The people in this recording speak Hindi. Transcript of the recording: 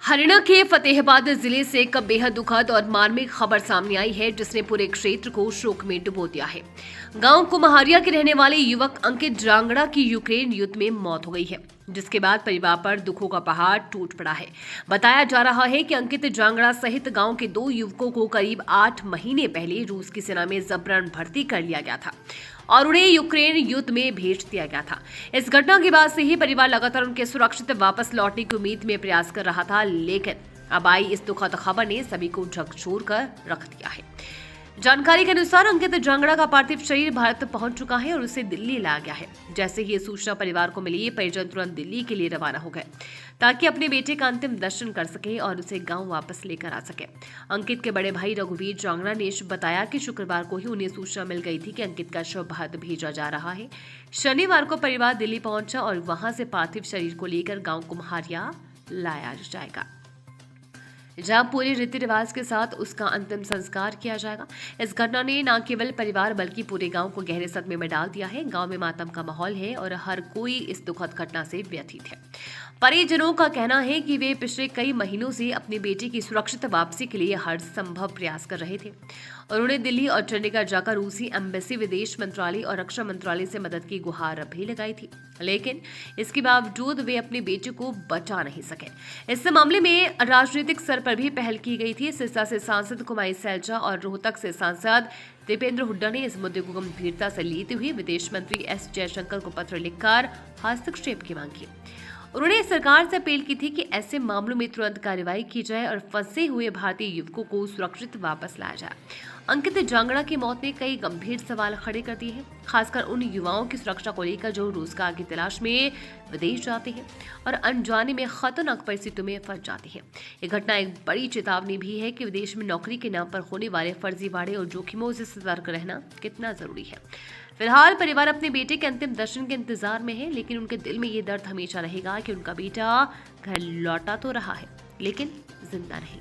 हरियाणा के फतेहाबाद जिले से एक बेहद दुखद और मार्मिक खबर सामने आई है, जिसने पूरे क्षेत्र को शोक में डुबो दिया है। गांव कुम्हारिया के रहने वाले युवक अंकित जांगड़ा की यूक्रेन युद्ध में मौत हो गई है, जिसके बाद परिवार पर दुखों का पहाड़ टूट पड़ा है। बताया जा रहा है कि अंकित जांगड़ा सहित गांव के 2 युवकों को करीब 8 महीने पहले रूस की सेना में जबरन भर्ती कर लिया गया था और उन्हें यूक्रेन युद्ध में भेज दिया गया था। इस घटना के बाद से ही परिवार लगातार उनके सुरक्षित वापस लौटने की उम्मीद में प्रयास कर रहा था, लेकिन अब आई इस दुखद खबर ने सभी को झकझोर कर रख दिया है। जानकारी के अनुसार अंकित जांगड़ा का पार्थिव शरीर भारत पहुंच चुका है और उसे दिल्ली लाया गया है। जैसे ही ये सूचना परिवार को मिली, परिजन तुरंत दिल्ली के लिए रवाना हो गए ताकि अपने बेटे का अंतिम दर्शन कर सके और उसे गांव वापस लेकर आ सके। अंकित के बड़े भाई रघुवीर जांगड़ा ने बताया कि शुक्रवार को ही उन्हें सूचना मिल गई थी कि अंकित का शव भारत भेजा जा रहा है। शनिवार को परिवार दिल्ली पहुंचा और वहां से पार्थिव शरीर को लेकर गाँव कुम्हारिया लाया जाएगा, जहां पूरे रीति रिवाज के साथ उसका अंतिम संस्कार किया जाएगा। इस घटना ने न केवल परिवार बल्कि पूरे गांव को गहरे सदमे में डाल दिया है। गांव में मातम का माहौल है और हर कोई इस दुखद घटना से व्यथित है। परिजनों का कहना है कि वे पिछले कई महीनों से अपने बेटे की सुरक्षित वापसी के लिए हर संभव प्रयास कर रहे थे। उन्होंने दिल्ली और चंडीगढ़ जाकर रूसी एम्बेसी, विदेश मंत्रालय और रक्षा मंत्रालय से मदद की गुहार भी लगाई थी, लेकिन इसके बावजूद वे अपने बेटे को बचा नहीं सके। इस मामले में राजनीतिक स्तर पर भी पहल की गई थी। सिरसा से सांसद कुमारी सैलजा और रोहतक से सांसद दीपेंद्र हुड्डा ने इस मुद्दे को गंभीरता से लेते हुए विदेश मंत्री एस जयशंकर को पत्र लिखकर हस्तक्षेप की मांग की। उन्होंने सरकार से अपील की थी कि ऐसे मामलों में तुरंत कार्रवाई की जाए और फंसे हुए भारतीय युवकों को सुरक्षित वापस लाया जाए। अंकित जांगड़ा की मौत ने कई गंभीर सवाल खड़े कर दिए हैं, खासकर उन युवाओं की सुरक्षा को लेकर जो रोजगार की तलाश में विदेश जाते हैं और अनजाने में खतरनाक परिस्थितियों में फंस जाते हैं। ये घटना एक बड़ी चेतावनी भी है कि विदेश में नौकरी के नाम पर होने वाले फर्जीवाड़े और जोखिमों से सतर्क रहना कितना जरूरी है। फिलहाल परिवार अपने बेटे के अंतिम दर्शन के इंतजार में है, लेकिन उनके दिल में ये दर्द हमेशा रहेगा कि उनका बेटा घर लौटा तो रहा है, लेकिन जिंदा नहीं।